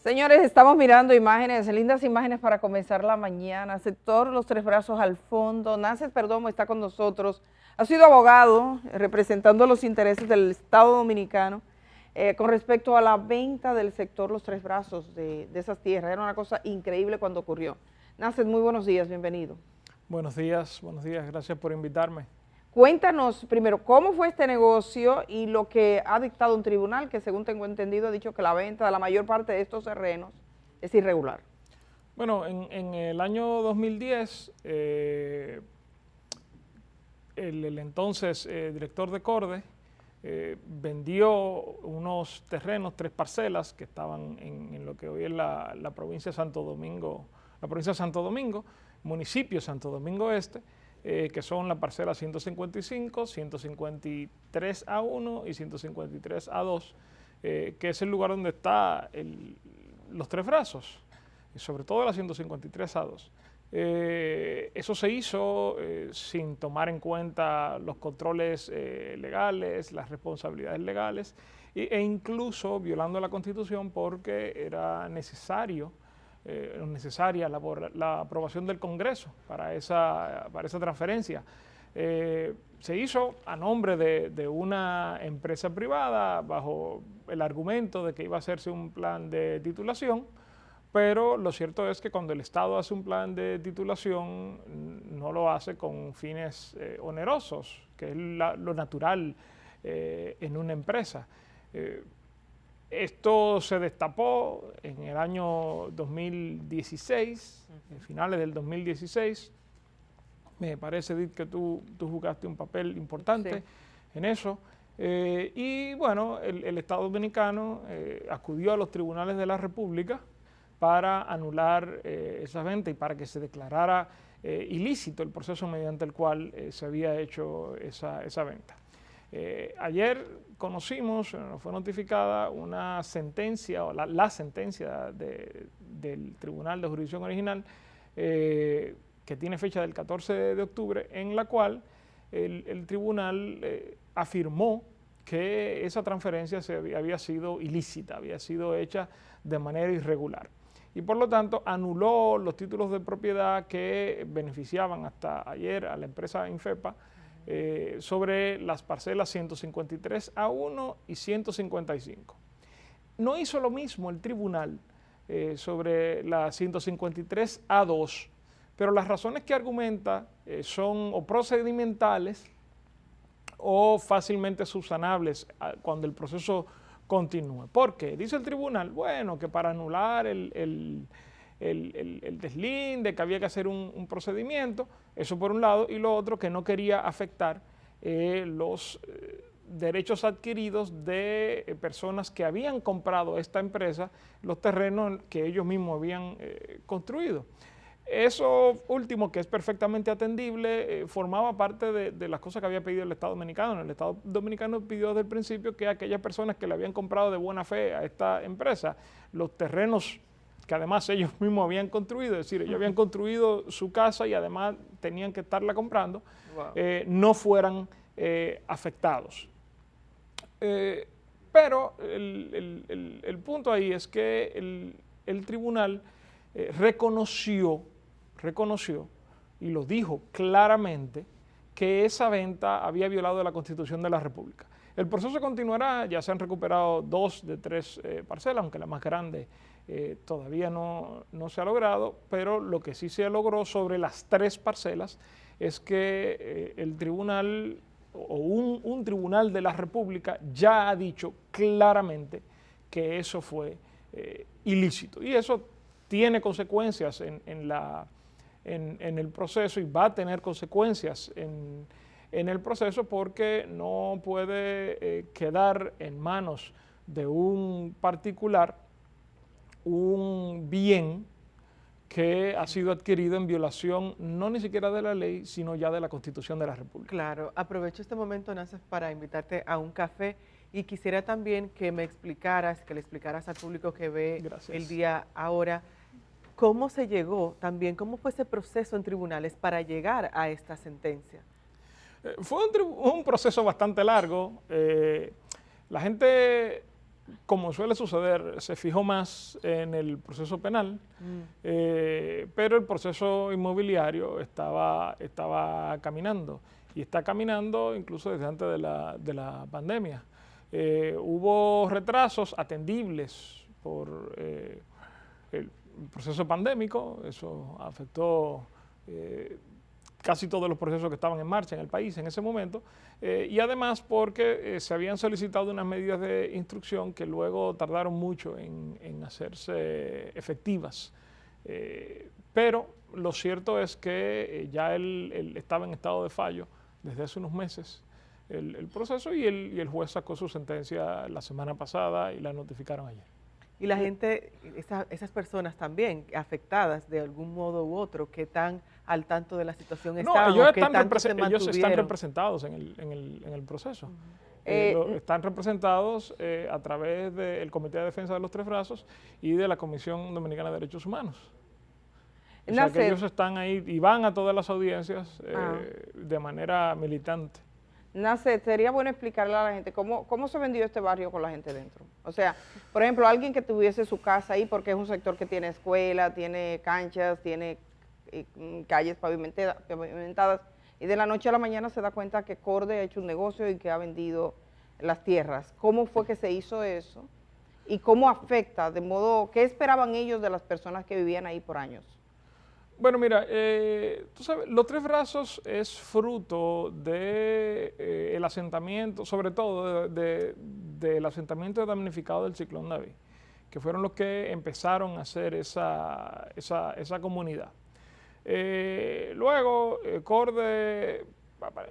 Señores, estamos mirando imágenes, lindas imágenes para comenzar la mañana. Sector Los Tres Brazos al fondo. Nancy Perdomo está con nosotros. Ha sido abogado representando los intereses del Estado Dominicano con respecto a la venta del sector Los Tres Brazos de esas tierras. Era una cosa increíble cuando ocurrió. Nancy, muy buenos días, bienvenido. Buenos días, gracias por invitarme. Cuéntanos primero cómo fue este negocio y lo que ha dictado un tribunal que, según tengo entendido, ha dicho que la venta de la mayor parte de estos terrenos es irregular. Bueno, en el año 2010, el entonces director de Corde vendió unos terrenos, 3 parcelas que estaban en lo que hoy es la provincia de Santo Domingo, municipio de Santo Domingo Este, que son la parcela 155, 153A1 y 153A2, que es el lugar donde está los Tres Brazos, y sobre todo la 153A2. Eso se hizo sin tomar en cuenta los controles legales, las responsabilidades legales, e incluso violando la Constitución porque era necesaria la aprobación del Congreso para esa transferencia. Se hizo a nombre de una empresa privada bajo el argumento de que iba a hacerse un plan de titulación, pero lo cierto es que cuando el Estado hace un plan de titulación no lo hace con fines onerosos, que es lo natural en una empresa. Esto se destapó en el año 2016, finales del 2016. Me parece, Edith, que tú jugaste un papel importante en eso. Y bueno, el Estado Dominicano acudió a los tribunales de la República para anular esa venta y para que se declarara ilícito el proceso mediante el cual se había hecho esa venta. Ayer conocimos, nos fue notificada una sentencia, o la sentencia del Tribunal de Jurisdicción Original, que tiene fecha del 14 de octubre, en la cual el tribunal afirmó que esa transferencia había sido ilícita, había sido hecha de manera irregular. Y por lo tanto anuló los títulos de propiedad que beneficiaban hasta ayer a la empresa Infepa sobre las parcelas 153A1 y 155. No hizo lo mismo el tribunal sobre la 153A2, pero las razones que argumenta son o procedimentales o fácilmente subsanables cuando el proceso continúe. ¿Por qué? Dice el tribunal, bueno, que para anular el deslinde, que había que hacer un procedimiento, eso por un lado, y lo otro, que no quería afectar los derechos adquiridos de personas que habían comprado esta empresa, los terrenos que ellos mismos habían construido. Eso último, que es perfectamente atendible, formaba parte de las cosas que había pedido el Estado Dominicano. El Estado Dominicano pidió desde el principio que aquellas personas que le habían comprado de buena fe a esta empresa los terrenos que además ellos mismos habían construido, es decir, ellos habían construido su casa y además tenían que estarla comprando, no fueran afectados. Pero el punto ahí es que el tribunal reconoció y lo dijo claramente que esa venta había violado la Constitución de la República. El proceso continuará, ya se han recuperado 2 de 3 parcelas, aunque la más grande todavía no se ha logrado, pero lo que sí se logró sobre las 3 parcelas es que el tribunal o un tribunal de la República ya ha dicho claramente que eso fue ilícito, y eso tiene consecuencias en el proceso y va a tener consecuencias en el proceso, porque no puede quedar en manos de un particular un bien que ha sido adquirido en violación no ni siquiera de la ley, sino ya de la Constitución de la República. Claro, aprovecho este momento, Nancy, para invitarte a un café, y quisiera también que me explicaras, que le explicaras al público que ve el día ahora, cómo se llegó también, cómo fue ese proceso en tribunales para llegar a esta sentencia. Fue un proceso bastante largo. La gente como suele suceder, se fijó más en el proceso penal, pero el proceso inmobiliario estaba caminando, y está caminando incluso desde antes de la pandemia. Hubo retrasos atendibles por el proceso pandémico, eso afectó casi todos los procesos que estaban en marcha en el país en ese momento, y además porque se habían solicitado unas medidas de instrucción que luego tardaron mucho en hacerse efectivas. Pero lo cierto es que ya él estaba en estado de fallo desde hace unos meses el proceso, y el juez sacó su sentencia la semana pasada y la notificaron ayer. Y la gente, esas personas también afectadas de algún modo u otro, ¿qué tan al tanto de la situación están? Ellos están representados en el proceso. Están representados a través del Comité de Defensa de los Tres Brazos y de la Comisión Dominicana de Derechos Humanos. O sea que ellos están ahí y van a todas las audiencias de manera militante. Nacet, sería bueno explicarle a la gente cómo se vendió este barrio con la gente dentro. O sea, por ejemplo, alguien que tuviese su casa ahí, porque es un sector que tiene escuela, tiene canchas, tiene calles pavimentadas, y de la noche a la mañana se da cuenta que Corde ha hecho un negocio y que ha vendido las tierras. ¿Cómo fue que se hizo eso? ¿Y cómo afecta? De modo, ¿qué esperaban ellos de las personas que vivían ahí por años? Bueno, mira, tú sabes, Los Tres Brazos es fruto del asentamiento, sobre todo del asentamiento damnificado del ciclón David, que fueron los que empezaron a hacer esa comunidad. Luego, Corde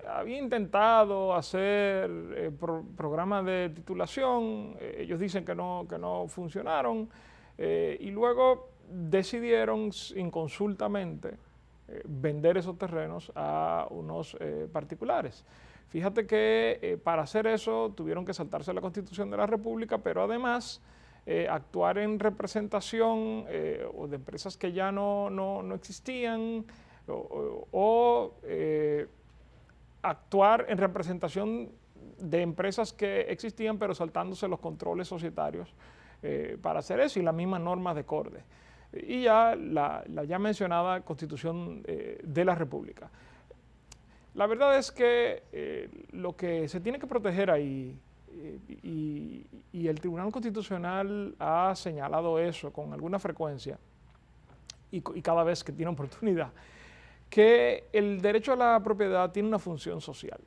había intentado hacer programas de titulación, ellos dicen que no funcionaron, y luego decidieron inconsultamente vender esos terrenos a unos particulares. Fíjate que para hacer eso tuvieron que saltarse la Constitución de la República, pero además actuar en representación o de empresas que ya no existían, o actuar en representación de empresas que existían pero saltándose los controles societarios para hacer eso y las mismas normas de Corde. Y ya la ya mencionada Constitución de la República. La verdad es que lo que se tiene que proteger ahí, y el Tribunal Constitucional ha señalado eso con alguna frecuencia y cada vez que tiene oportunidad, que el derecho a la propiedad tiene una función social.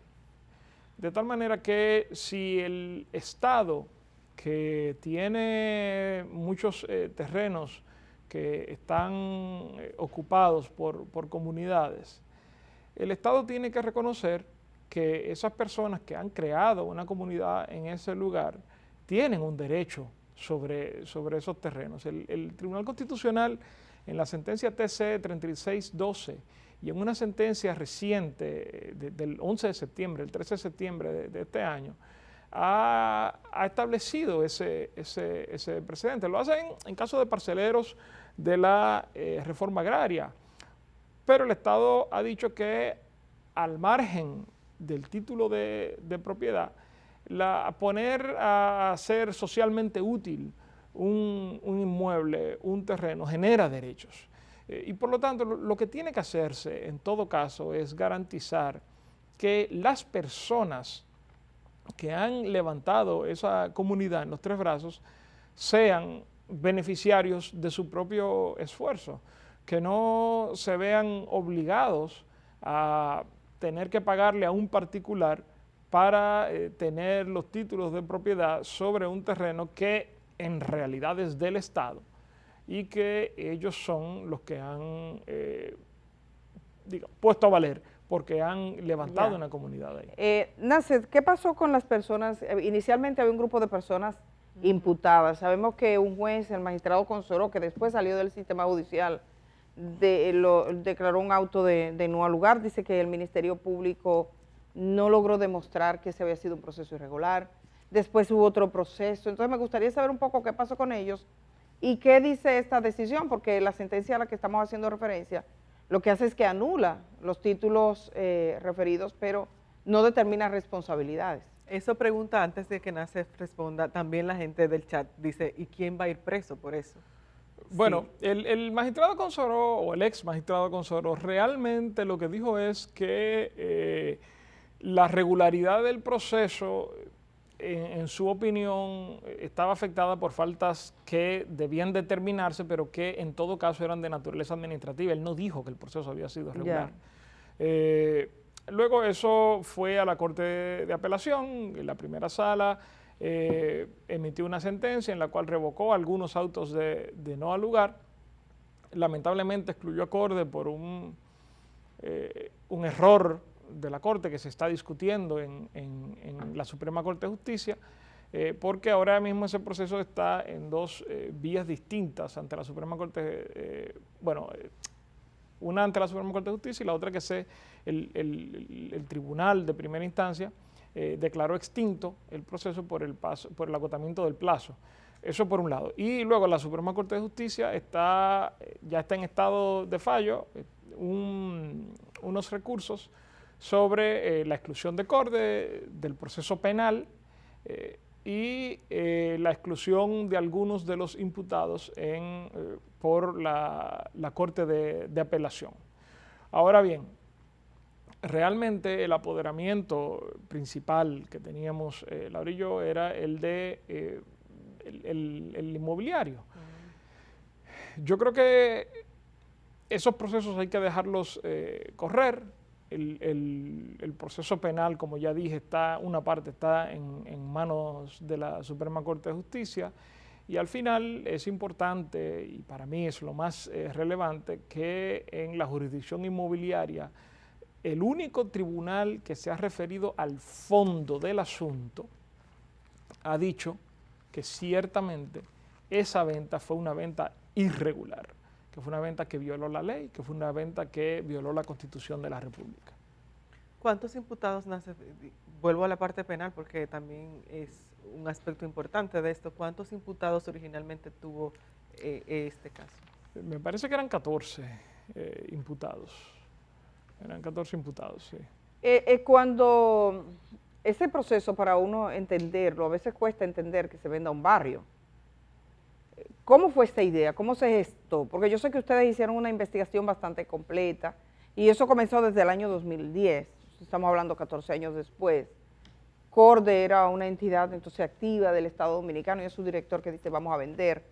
De tal manera que si el Estado, que tiene muchos terrenos que están ocupados por comunidades, el Estado tiene que reconocer que esas personas que han creado una comunidad en ese lugar tienen un derecho sobre esos terrenos. El Tribunal Constitucional, en la sentencia TC 3612 y en una sentencia reciente del 11 de septiembre, el 13 de septiembre de este año, ha establecido ese precedente. Lo hacen en caso de parceleros de la reforma agraria, pero el Estado ha dicho que al margen del título de propiedad, poner a ser socialmente útil un inmueble, un terreno, genera derechos. Y por lo tanto, lo que tiene que hacerse en todo caso es garantizar que las personas que han levantado esa comunidad en Los Tres Brazos sean beneficiarios de su propio esfuerzo, que no se vean obligados a tener que pagarle a un particular para tener los títulos de propiedad sobre un terreno que en realidad es del Estado y que ellos son los que han puesto a valer porque han levantado una comunidad ahí. Nacet, ¿qué pasó con las personas? Inicialmente había un grupo de personas imputadas. Sabemos que un juez, el magistrado Consoró, que después salió del sistema judicial, declaró un auto de no lugar. Dice que el Ministerio Público no logró demostrar que ese había sido un proceso irregular. Después hubo otro proceso. Entonces me gustaría saber un poco qué pasó con ellos y qué dice esta decisión, porque la sentencia a la que estamos haciendo referencia lo que hace es que anula los títulos referidos, pero no determina responsabilidades. Eso pregunta antes de que Nacef responda, también la gente del chat dice, ¿y quién va a ir preso por eso? Bueno, sí. el magistrado Consoró, o el ex magistrado Consoró, realmente lo que dijo es que la regularidad del proceso, en su opinión, estaba afectada por faltas que debían determinarse, pero que en todo caso eran de naturaleza administrativa. Él no dijo que el proceso había sido regular. Luego eso fue a la Corte de Apelación, en la primera sala emitió una sentencia en la cual revocó algunos autos de no al lugar. Lamentablemente excluyó a Corte por un error de la Corte que se está discutiendo en la Suprema Corte de Justicia, porque ahora mismo ese proceso está en dos vías distintas ante la Suprema Corte, una ante la Suprema Corte de Justicia y la otra que el Tribunal de Primera Instancia declaró extinto el proceso por el agotamiento del plazo. Eso por un lado. Y luego la Suprema Corte de Justicia ya está en estado de fallo unos recursos sobre la exclusión de Corte del proceso penal y la exclusión de algunos de los imputados por la Corte de Apelación. Ahora bien, realmente el apoderamiento principal que teníamos Laura y yo era el de el inmobiliario. Yo creo que esos procesos hay que dejarlos correr. El proceso penal, como ya dije, una parte está en manos de la Suprema Corte de Justicia, y al final es importante, y para mí es lo más relevante, que en la jurisdicción inmobiliaria el único tribunal que se ha referido al fondo del asunto ha dicho que ciertamente esa venta fue una venta irregular, que fue una venta que violó la ley, que fue una venta que violó la Constitución de la República. ¿Cuántos imputados Nacef? Vuelvo a la parte penal porque también es un aspecto importante de esto. ¿Cuántos imputados originalmente tuvo este caso? Me parece que eran 14 imputados. Eran 14 imputados, sí. Cuando ese proceso, para uno entenderlo, a veces cuesta entender que se venda un barrio. ¿Cómo fue esta idea? ¿Cómo se gestó? Porque yo sé que ustedes hicieron una investigación bastante completa y eso comenzó desde el año 2010. Estamos hablando 14 años después. Corte era una entidad entonces activa del Estado Dominicano y es su director que dice vamos a vender.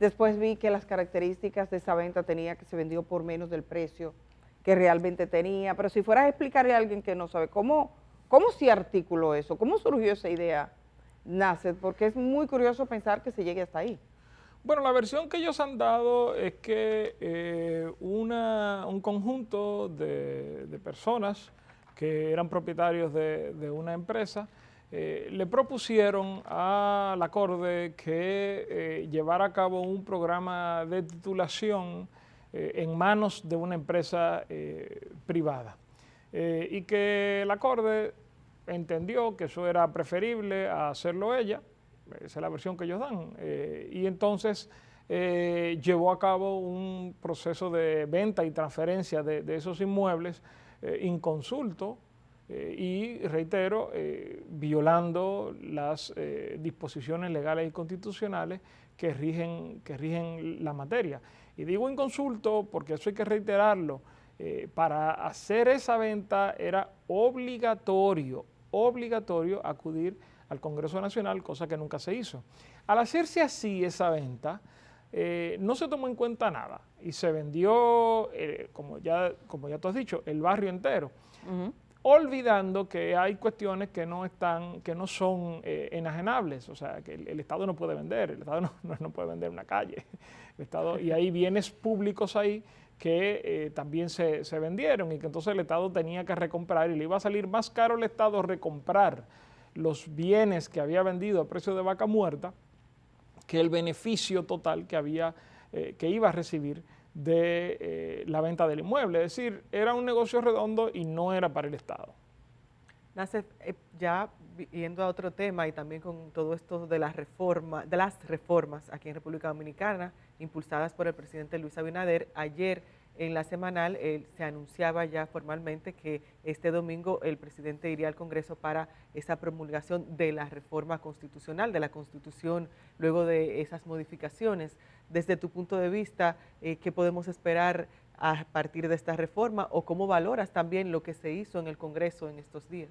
Después vi que las características de esa venta tenía que se vendió por menos del precio que realmente tenía, pero si fueras a explicarle a alguien que no sabe, ¿cómo se articuló eso? ¿Cómo surgió esa idea, Nacef? Porque es muy curioso pensar que se llegue hasta ahí. Bueno, la versión que ellos han dado es que un conjunto de personas que eran propietarios de una empresa le propusieron a la Corte que llevara a cabo un programa de titulación en manos de una empresa privada y que la Corte entendió que eso era preferible a hacerlo ella. Esa es la versión que ellos dan, y entonces llevó a cabo un proceso de venta y transferencia de esos inmuebles inconsulto y, reitero, violando las disposiciones legales y constitucionales que rigen la materia. Y digo inconsulto porque eso hay que reiterarlo, para hacer esa venta era obligatorio acudir al Congreso Nacional, cosa que nunca se hizo. Al hacerse así esa venta, no se tomó en cuenta nada y se vendió, como ya tú has dicho, el barrio entero, olvidando que hay cuestiones que no son enajenables, o sea, que el Estado no puede vender, el Estado no puede vender una calle, el Estado, y hay bienes públicos ahí que también se vendieron y que entonces el Estado tenía que recomprar y le iba a salir más caro al Estado recomprar los bienes que había vendido a precio de vaca muerta que el beneficio total que iba a recibir de la venta del inmueble. Es decir, era un negocio redondo y no era para el Estado. Nacef, ya yendo a otro tema y también con todo esto de las reformas aquí en República Dominicana, impulsadas por el presidente Luis Abinader, ayer en la semanal se anunciaba ya formalmente que este domingo el presidente iría al Congreso para esa promulgación de la reforma constitucional, de la Constitución, luego de esas modificaciones. Desde tu punto de vista, ¿qué podemos esperar a partir de esta reforma o cómo valoras también lo que se hizo en el Congreso en estos días?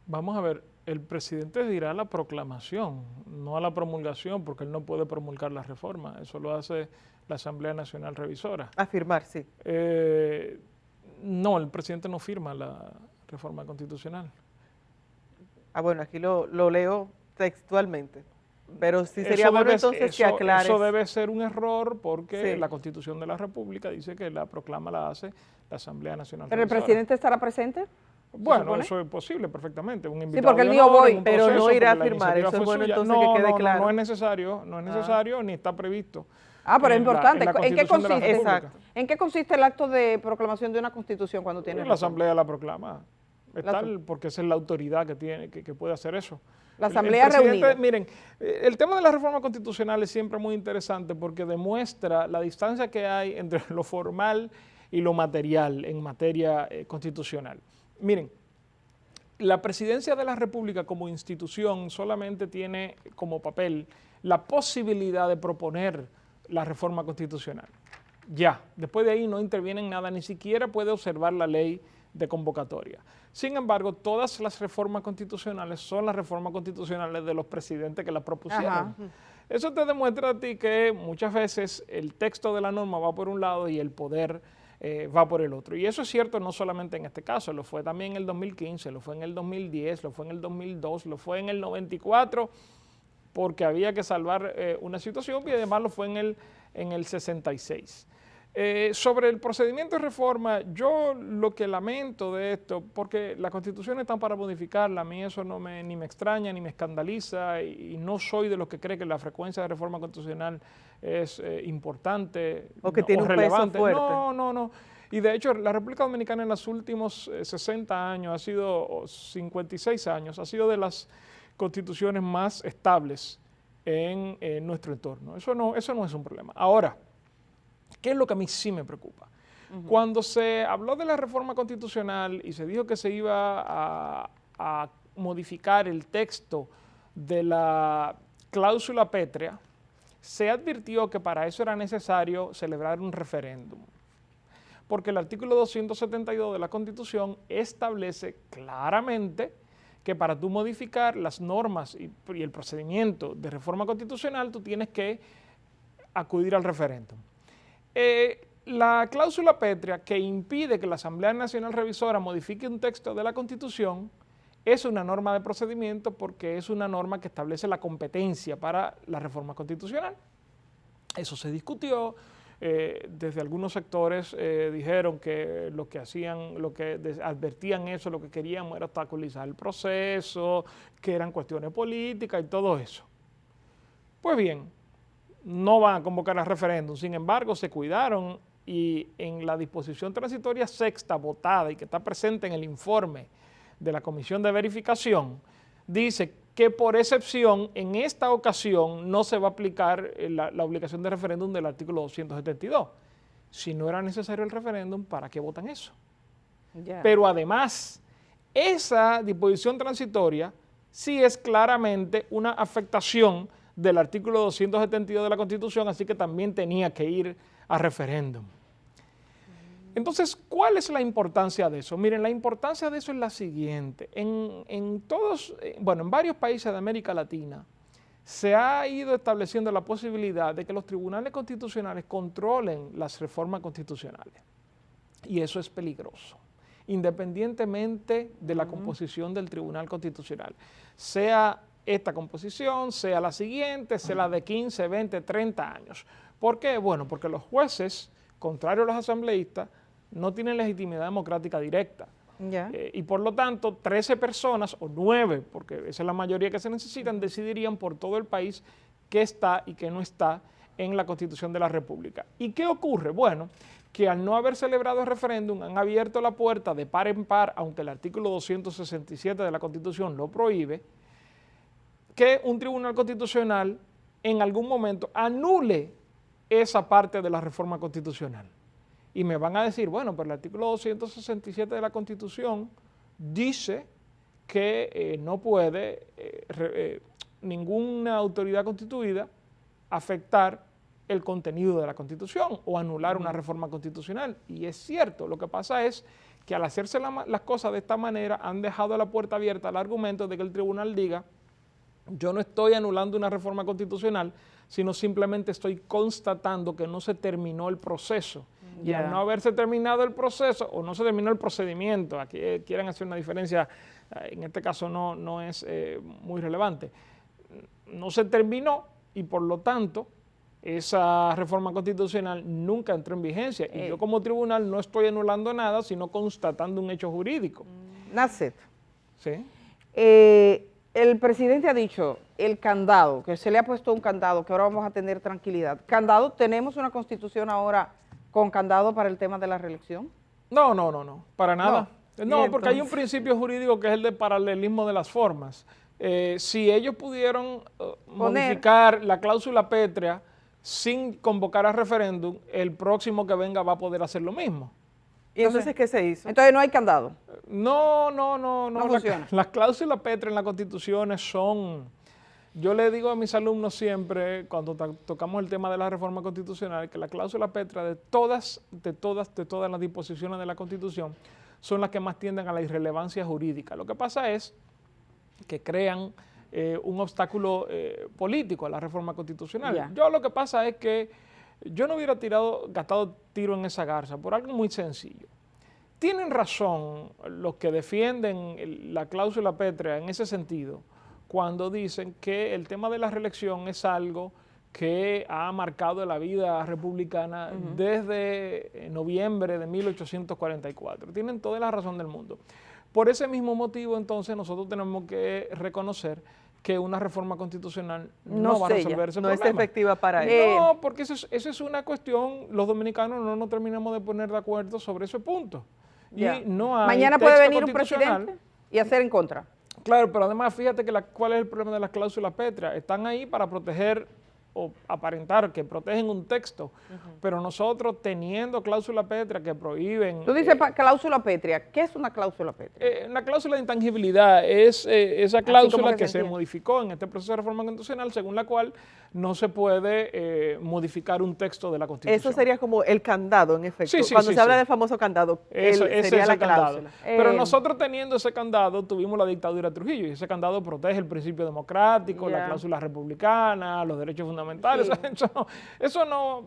Vamos a ver, el presidente dirá la proclamación, no a la promulgación, porque él no puede promulgar la reforma, eso lo hace la Asamblea Nacional Revisora. Afirmar, sí. No, el presidente no firma la reforma constitucional. Bueno, aquí lo leo textualmente, pero sí sería bueno entonces que aclares. Eso debe ser un error porque la Constitución de la República dice que la proclama la hace la Asamblea Nacional Revisora. ¿Pero el presidente estará presente? Bueno, eso es posible perfectamente. Un invitado sí, porque él dijo voy, pero no irá a firmar. Eso es bueno entonces que quede claro. No es necesario, ni está previsto. Pero es importante. ¿En qué consiste? Exacto. ¿En qué consiste el acto de proclamación de una constitución cuando tiene? La Asamblea la proclama. Es tal, porque esa es la autoridad que tiene, que puede hacer eso. La Asamblea reunida. Miren, el tema de la reforma constitucional es siempre muy interesante porque demuestra la distancia que hay entre lo formal y lo material en materia constitucional. Miren, la presidencia de la República como institución solamente tiene como papel la posibilidad de proponer la reforma constitucional. Ya, después de ahí no interviene en nada, ni siquiera puede observar la ley de convocatoria. Sin embargo, todas las reformas constitucionales son las reformas constitucionales de los presidentes que las propusieron. Ajá. Eso te demuestra a ti que muchas veces el texto de la norma va por un lado y el poder va por el otro. Y eso es cierto no solamente en este caso, lo fue también en el 2015, lo fue en el 2010, lo fue en el 2002, lo fue en el 94, porque había que salvar una situación y además lo fue en el 66. Sobre el procedimiento de reforma, yo lo que lamento de esto, porque la Constitución está para modificarla, a mí eso ni me extraña ni me escandaliza y no soy de los que cree que la frecuencia de reforma constitucional es importante o que tiene un relevante. Peso fuerte. No. Y de hecho, la República Dominicana en los últimos 60 años, 56 años, ha sido de las constituciones más estables en nuestro entorno. Eso no es un problema. Ahora, ¿qué es lo que a mí sí me preocupa? Cuando se habló de la reforma constitucional y se dijo que se iba a modificar el texto de la cláusula pétrea, se advirtió que para eso era necesario celebrar un referéndum, porque el artículo 272 de la Constitución establece claramente que para tú modificar las normas y el procedimiento de reforma constitucional, tú tienes que acudir al referéndum. La cláusula pétrea que impide que la Asamblea Nacional Revisora modifique un texto de la Constitución es una norma de procedimiento porque es una norma que establece la competencia para la reforma constitucional. Eso se discutió, desde algunos sectores dijeron que lo que advertían eso, lo que querían era obstaculizar el proceso, que eran cuestiones políticas y todo eso. Pues bien, no van a convocar a referéndum, sin embargo se cuidaron y en la disposición transitoria sexta votada y que está presente en el informe de la Comisión de Verificación, dice que por excepción en esta ocasión no se va a aplicar la obligación de referéndum del artículo 272. Si no era necesario el referéndum, ¿para qué votan eso? Yeah. Pero además, esa disposición transitoria sí es claramente una afectación del artículo 272 de la Constitución, así que también tenía que ir a referéndum. Entonces, ¿cuál es la importancia de eso? Miren, la importancia de eso es la siguiente. En varios países de América Latina se ha ido estableciendo la posibilidad de que los tribunales constitucionales controlen las reformas constitucionales. Y eso es peligroso, independientemente de la composición del Tribunal Constitucional. Sea esta composición, sea la siguiente, sea la de 15, 20, 30 años. ¿Por qué? Bueno, porque los jueces, contrario a los asambleístas, no tienen legitimidad democrática directa. Yeah. Y por lo tanto, 13 personas o 9, porque esa es la mayoría que se necesitan, decidirían por todo el país qué está y qué no está en la Constitución de la República. ¿Y qué ocurre? Bueno, que al no haber celebrado el referéndum han abierto la puerta de par en par, aunque el artículo 267 de la Constitución lo prohíbe, que un tribunal constitucional en algún momento anule esa parte de la reforma constitucional. y me van a decir, bueno, pero el artículo 267 de la Constitución dice que no puede ninguna autoridad constituida afectar el contenido de la Constitución o anular una reforma constitucional. Y es cierto, lo que pasa es que al hacerse las cosas de esta manera han dejado la puerta abierta al argumento de que el tribunal diga, yo no estoy anulando una reforma constitucional, sino simplemente estoy constatando que no se terminó el proceso. Y al no haberse terminado el proceso o no se terminó el procedimiento, aquí quieren hacer una diferencia, en este caso no es muy relevante, no se terminó y por lo tanto esa reforma constitucional nunca entró en vigencia. Y yo como tribunal no estoy anulando nada, sino constatando un hecho jurídico. Nacet. Sí. El presidente ha dicho el candado, que se le ha puesto un candado, que ahora vamos a tener tranquilidad. ¿Candado? ¿Tenemos una constitución ahora con candado para el tema de la reelección? No, para nada. No, porque hay un principio jurídico que es el de paralelismo de las formas. Si ellos pudieron modificar la cláusula pétrea sin convocar a referéndum, el próximo que venga va a poder hacer lo mismo. ¿Y entonces qué se hizo? Entonces no hay candado. No funciona. Las cláusulas pétreas en las constituciones son, yo le digo a mis alumnos siempre, cuando tocamos el tema de la reforma constitucional, que la cláusula pétrea de todas las disposiciones de la Constitución son las que más tienden a la irrelevancia jurídica. Lo que pasa es que crean un obstáculo político a la reforma constitucional. Yeah. Yo lo que pasa es que yo no hubiera gastado tiro en esa garza por algo muy sencillo. Tienen razón los que defienden la cláusula pétrea en ese sentido cuando dicen que el tema de la reelección es algo que ha marcado la vida republicana desde noviembre de 1844. Tienen toda la razón del mundo. Por ese mismo motivo, entonces, nosotros tenemos que reconocer que una reforma constitucional no va a resolver ese problema. No es efectiva para eso. No, porque esa es una cuestión, los dominicanos no nos terminamos de poner de acuerdo sobre ese punto. Ya. Y no hay Mañana texto puede venir un constitucional. presidente y hacer en contra. Claro, pero además fíjate que cuál es el problema de las cláusulas pétreas. Están ahí para proteger o aparentar que protegen un texto, pero nosotros teniendo cláusulas pétreas que prohíben... Tú dices cláusula pétrea. ¿Qué es una cláusula pétrea? Una cláusula de intangibilidad es esa cláusula que se entiende. modificó en este proceso de reforma constitucional, según la cual no se puede modificar un texto de la Constitución. Eso sería como el candado, en efecto. Sí, Cuando se habla del famoso candado, ese sería es la el candado. cláusula. Pero nosotros teniendo ese candado, tuvimos la dictadura de Trujillo, y ese candado protege el principio democrático, la cláusula republicana, los derechos fundamentales. Sí. Eso no...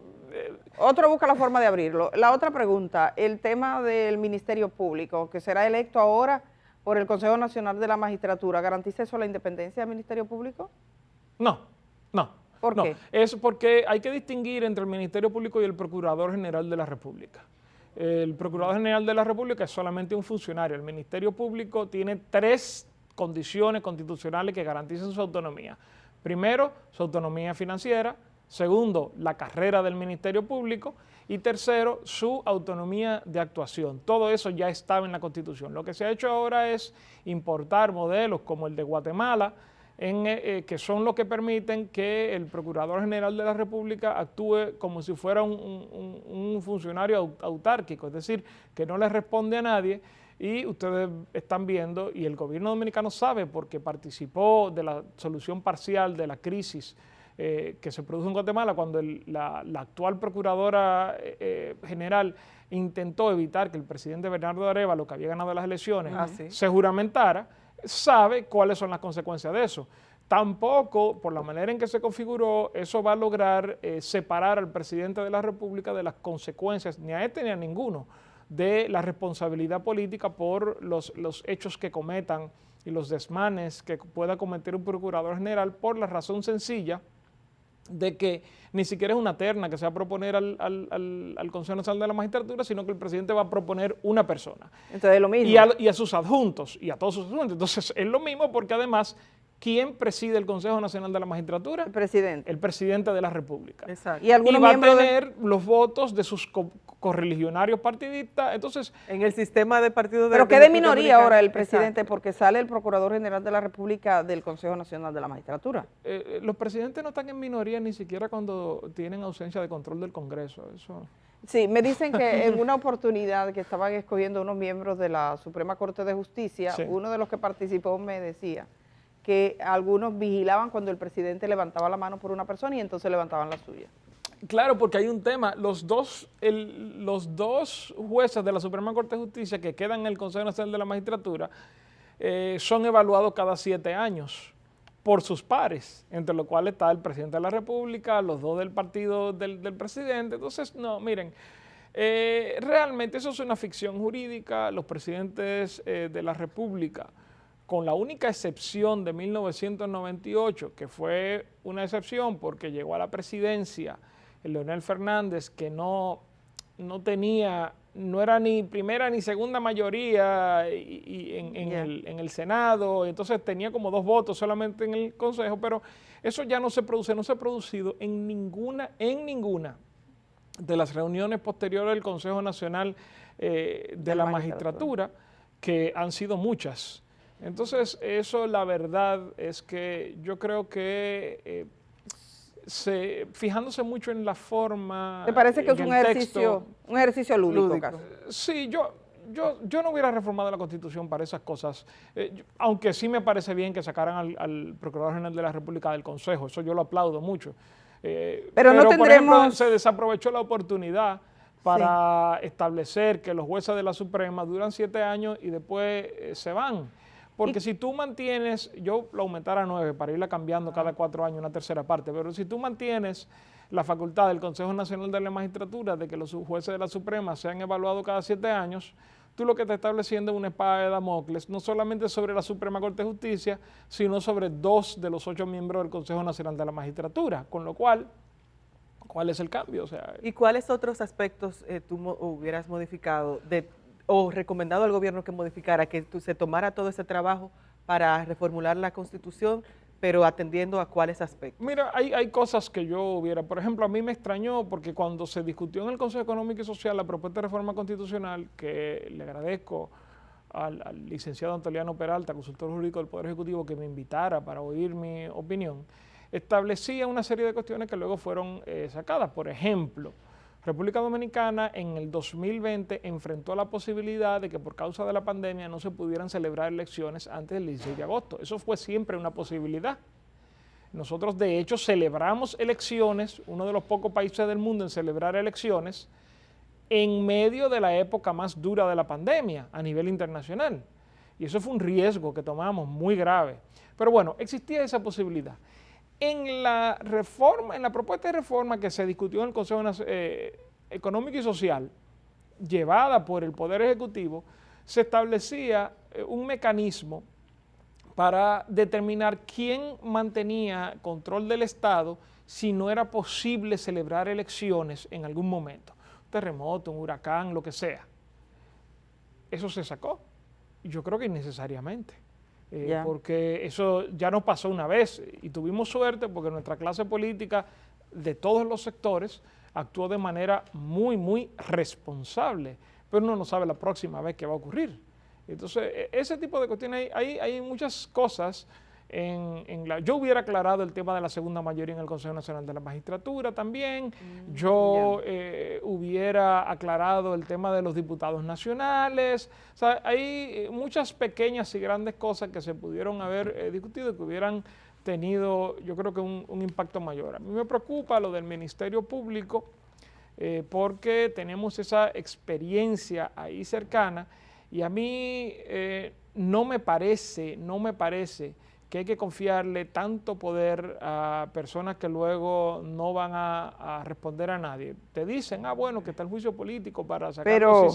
Otro busca la forma de abrirlo. La otra pregunta, el tema del Ministerio Público, que será electo ahora por el Consejo Nacional de la Magistratura, ¿garantiza eso la independencia del Ministerio Público? No. ¿Por qué? Es porque hay que distinguir entre el Ministerio Público y el Procurador General de la República. El Procurador General de la República es solamente un funcionario. El Ministerio Público tiene 3 condiciones constitucionales que garantizan su autonomía. Primero, su autonomía financiera. Segundo, la carrera del Ministerio Público. Y tercero, su autonomía de actuación. Todo eso ya estaba en la Constitución. Lo que se ha hecho ahora es importar modelos como el de Guatemala, que son los que permiten que el Procurador General de la República actúe como si fuera un funcionario autárquico, es decir, que no le responde a nadie. Y ustedes están viendo, y el gobierno dominicano sabe porque participó de la solución parcial de la crisis que se produjo en Guatemala cuando la actual Procuradora General intentó evitar que el presidente Bernardo Arévalo, que había ganado las elecciones, se juramentara, sabe cuáles son las consecuencias de eso. Tampoco, por la manera en que se configuró, eso va a lograr separar al presidente de la República de las consecuencias, ni a este ni a ninguno, de la responsabilidad política por los hechos que cometan y los desmanes que pueda cometer un procurador general, por la razón sencilla de que ni siquiera es una terna que se va a proponer al Consejo Nacional de la Magistratura, sino que el presidente va a proponer una persona. Entonces es lo mismo. Y a sus adjuntos, y a todos sus adjuntos. Entonces es lo mismo porque además, ¿quién preside el Consejo Nacional de la Magistratura? El presidente. El presidente de la República. Exacto. Y va a tener los votos de sus correligionarios partidistas. Entonces, en el sistema de partidos de... Pero qué de minoría ahora el presidente, porque sale el Procurador General de la República del Consejo Nacional de la Magistratura. Los presidentes no están en minoría ni siquiera cuando tienen ausencia de control del Congreso. Eso. Sí, me dicen que en una oportunidad que estaban escogiendo unos miembros de la Suprema Corte de Justicia, Sí. uno de los que participó me decía que algunos vigilaban cuando el presidente levantaba la mano por una persona y entonces levantaban la suya. Claro, porque hay un tema. Los dos jueces de la Suprema Corte de Justicia que quedan en el Consejo Nacional de la Magistratura son evaluados cada 7 años por sus pares, entre los cuales está el presidente de la República, los dos del partido del presidente. Entonces, no, miren, realmente eso es una ficción jurídica. Los presidentes de la República, con la única excepción de 1998, que fue una excepción porque llegó a la presidencia Leonel Fernández, que no era ni primera ni segunda mayoría en el Senado, entonces tenía como 2 votos solamente en el Consejo, pero eso ya no se produce, no se ha producido en ninguna de las reuniones posteriores del Consejo Nacional de la Magistratura, que han sido muchas. Entonces, eso la verdad es que yo creo que fijándose mucho en la forma. ¿Te parece que es un ejercicio lúdico? Casi? Sí, yo no hubiera reformado la Constitución para esas cosas, aunque sí me parece bien que sacaran al Procurador General de la República del Consejo, eso yo lo aplaudo mucho. Pero no tendremos... por ejemplo, se desaprovechó la oportunidad para establecer que los jueces de la Suprema duran 7 años y después se van. Porque si tú mantienes, yo lo aumentara a 9 para irla cambiando cada 4 años una tercera parte, pero si tú mantienes la facultad del Consejo Nacional de la Magistratura de que los jueces de la Suprema sean evaluados cada 7 años, tú lo que estás estableciendo es una espada de Damocles, no solamente sobre la Suprema Corte de Justicia, sino sobre 2 de los 8 miembros del Consejo Nacional de la Magistratura, con lo cual, ¿cuál es el cambio? O sea, ¿y cuáles otros aspectos tú hubieras modificado o recomendado al gobierno que modificara, que se tomara todo ese trabajo para reformular la Constitución, pero atendiendo a cuáles aspectos? Mira, hay cosas que yo hubiera, por ejemplo, a mí me extrañó porque cuando se discutió en el Consejo Económico y Social la propuesta de reforma constitucional, que le agradezco al licenciado Antoliano Peralta, consultor jurídico del Poder Ejecutivo, que me invitara para oír mi opinión, establecía una serie de cuestiones que luego fueron sacadas. Por ejemplo, República Dominicana en el 2020 enfrentó la posibilidad de que por causa de la pandemia no se pudieran celebrar elecciones antes del 16 de agosto. Eso fue siempre una posibilidad. Nosotros de hecho celebramos elecciones, uno de los pocos países del mundo en celebrar elecciones, en medio de la época más dura de la pandemia a nivel internacional. Y eso fue un riesgo que tomamos muy grave. Pero bueno, existía esa posibilidad. En la propuesta de reforma que se discutió en el Consejo Económico y Social, llevada por el Poder Ejecutivo, se establecía un mecanismo para determinar quién mantenía control del Estado si no era posible celebrar elecciones en algún momento, un terremoto, un huracán, lo que sea. Eso se sacó, yo creo que innecesariamente. Porque eso ya nos pasó una vez y tuvimos suerte porque nuestra clase política de todos los sectores actuó de manera muy responsable, pero uno no sabe la próxima vez qué va a ocurrir. Entonces, ese tipo de cuestiones, hay muchas cosas. Yo hubiera aclarado el tema de la segunda mayoría en el Consejo Nacional de la Magistratura también. Yo hubiera aclarado el tema de los diputados nacionales. O sea, hay muchas pequeñas y grandes cosas que se pudieron haber discutido y que hubieran tenido, yo creo que un impacto mayor. A mí me preocupa lo del Ministerio Público porque tenemos esa experiencia ahí cercana y a mí no me parece que hay que confiarle tanto poder a personas que luego no van a responder a nadie. Te dicen, bueno, que está el juicio político para sacar pero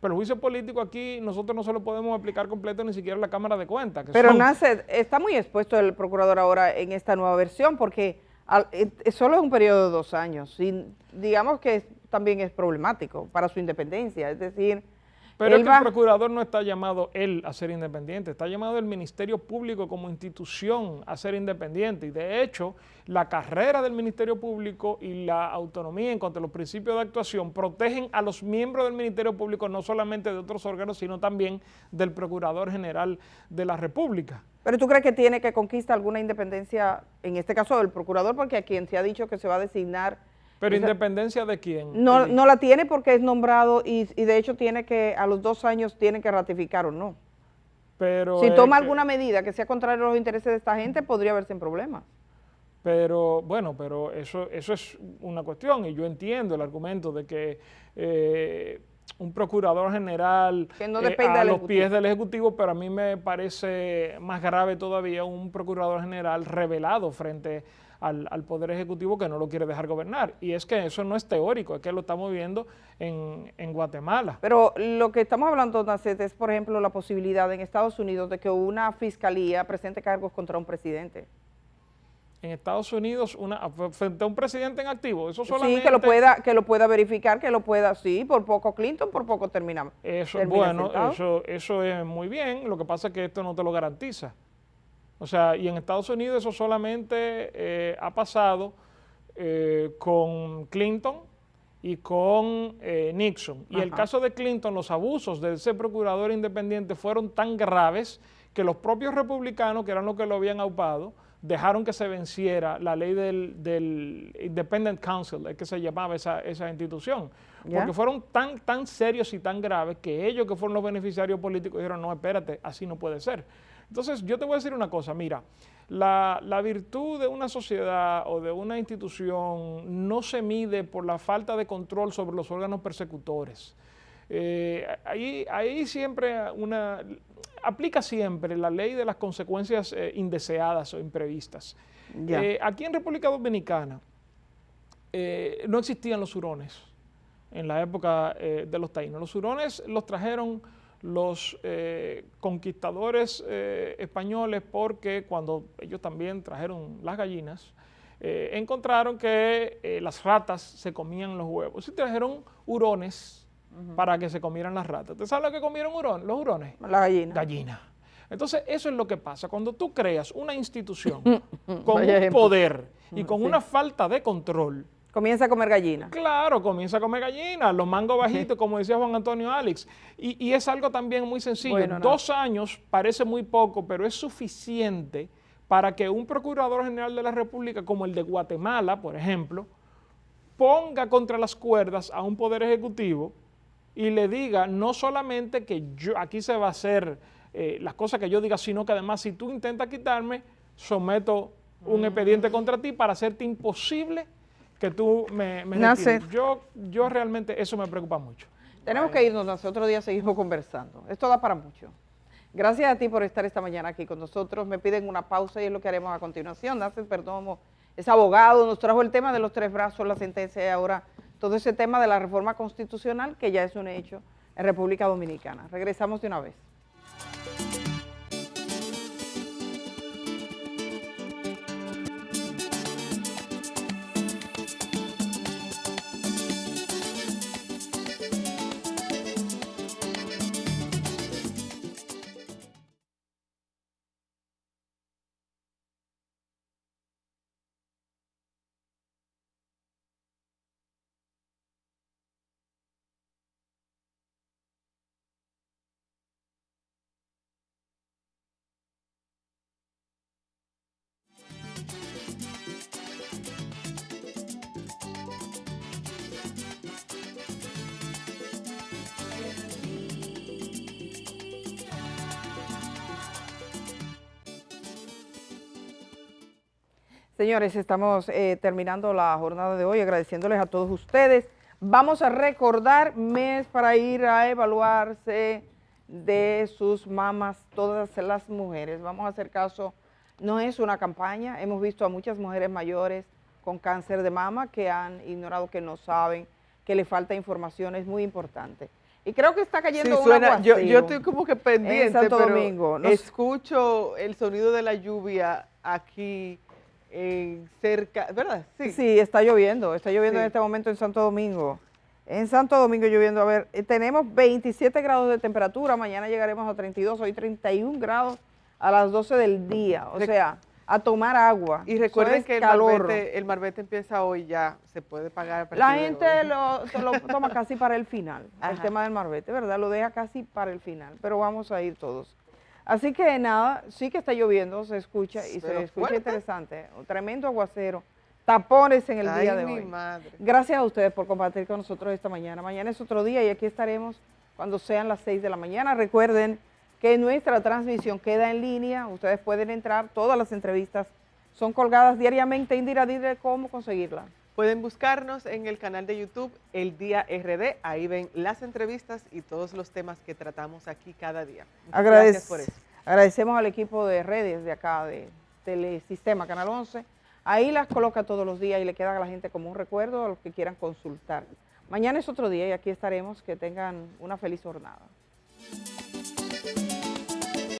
el juicio político aquí nosotros no se lo podemos aplicar completo ni siquiera a la Cámara de Cuentas. Pero Nasser, está muy expuesto el procurador ahora en esta nueva versión porque solo es un periodo de 2 años y digamos que también es problemático para su independencia, es decir... Pero es que el procurador no está llamado él a ser independiente, está llamado el Ministerio Público como institución a ser independiente y de hecho la carrera del Ministerio Público y la autonomía en cuanto a los principios de actuación protegen a los miembros del Ministerio Público no solamente de otros órganos sino también del Procurador General de la República. ¿Pero tú crees que tiene que conquistar alguna independencia, en este caso del procurador, porque a quien se ha dicho que se va a designar Pero ¿independencia de quién? No la tiene porque es nombrado y de hecho tiene que, a los 2 años tiene que ratificar o no. Pero si toma alguna medida que sea contraria a los intereses de esta gente, podría verse en problemas. Pero bueno, pero eso es una cuestión y yo entiendo el argumento de que un procurador general que no depende a los pies del Ejecutivo, pero a mí me parece más grave todavía un procurador general rebelado frente al Poder Ejecutivo que no lo quiere dejar gobernar. Y es que eso no es teórico, es que lo estamos viendo en Guatemala. Pero lo que estamos hablando, Nacet, es, por ejemplo, la posibilidad en Estados Unidos de que una fiscalía presente cargos contra un presidente. En Estados Unidos, frente a un presidente en activo, eso solamente... Sí, que lo pueda verificar, que lo pueda, sí, por poco Clinton, por poco terminamos. Eso es muy bien, lo que pasa es que esto no te lo garantiza. O sea, y en Estados Unidos eso solamente ha pasado con Clinton y con Nixon. Y el caso de Clinton, los abusos de ese procurador independiente fueron tan graves que los propios republicanos, que eran los que lo habían aupado, dejaron que se venciera la ley del Independent Counsel, es que se llamaba esa institución, porque fueron tan serios y tan graves que ellos, que fueron los beneficiarios políticos, dijeron, no, espérate, así no puede ser. Entonces, yo te voy a decir una cosa, mira, la virtud de una sociedad o de una institución no se mide por la falta de control sobre los órganos persecutores. Ahí siempre aplica siempre la ley de las consecuencias indeseadas o imprevistas. Aquí en República Dominicana no existían los hurones en la época de los taínos. Los hurones los trajeron los conquistadores españoles porque cuando ellos también trajeron las gallinas, encontraron que las ratas se comían los huevos y trajeron hurones para que se comieran las ratas. ¿Usted sabe lo que comieron los hurones? La gallina. Gallina. Entonces, eso es lo que pasa. Cuando tú creas una institución con un poder y con una falta de control, comienza a comer gallina. Claro, comienza a comer gallina, los mangos bajitos, como decía Juan Antonio Alex. Y es algo también muy sencillo. Bueno, 2 años parece muy poco, pero es suficiente para que un procurador general de la República, como el de Guatemala, por ejemplo, ponga contra las cuerdas a un poder ejecutivo y le diga no solamente que aquí se va a hacer las cosas que yo diga, sino que además si tú intentas quitarme, someto un expediente contra ti para hacerte imposible que tú me retires. Yo realmente eso me preocupa mucho. Tenemos que irnos, otro día seguimos conversando. Esto da para mucho. Gracias a ti por estar esta mañana aquí con nosotros. Me piden una pausa y es lo que haremos a continuación. Nacet Perdomo es abogado, nos trajo el tema de los 3 brazos, la sentencia y ahora todo ese tema de la reforma constitucional que ya es un hecho en República Dominicana. Regresamos de una vez. Señores, estamos terminando la jornada de hoy, agradeciéndoles a todos ustedes. Vamos a recordar mes para ir a evaluarse de sus mamas, todas las mujeres. Vamos a hacer caso, no es una campaña, hemos visto a muchas mujeres mayores con cáncer de mama que han ignorado, que no saben, que le falta información, es muy importante. Y creo que está cayendo un aguacero. Yo estoy como que pendiente, en Santo Domingo. Escucho el sonido de la lluvia aquí cerca, ¿verdad? Sí, está lloviendo en este momento en Santo Domingo. En Santo Domingo lloviendo, a ver, tenemos 27 grados de temperatura, mañana llegaremos a 32, hoy 31 grados a las 12 del día, o sea, a tomar agua. Y recuerden que el marbete empieza hoy ya, se puede pagar. La gente lo toma casi para el final, el tema del marbete, ¿verdad? Lo deja casi para el final, pero vamos a ir todos. Así que nada, sí que está lloviendo, se escucha y se escucha interesante. Un tremendo aguacero tapones en el día de mi hoy. Madre. Gracias a ustedes por compartir con nosotros esta mañana. Mañana es otro día y aquí estaremos cuando sean las 6 de la mañana. Recuerden que nuestra transmisión queda en línea. Ustedes pueden entrar, todas las entrevistas son colgadas diariamente. Indira, dile cómo conseguirla. Pueden buscarnos en el canal de YouTube El Día RD, ahí ven las entrevistas y todos los temas que tratamos aquí cada día. Gracias por eso. Agradecemos al equipo de redes de acá, de Telesistema Canal 11. Ahí las coloca todos los días y le queda a la gente como un recuerdo a los que quieran consultar. Mañana es otro día y aquí estaremos. Que tengan una feliz jornada.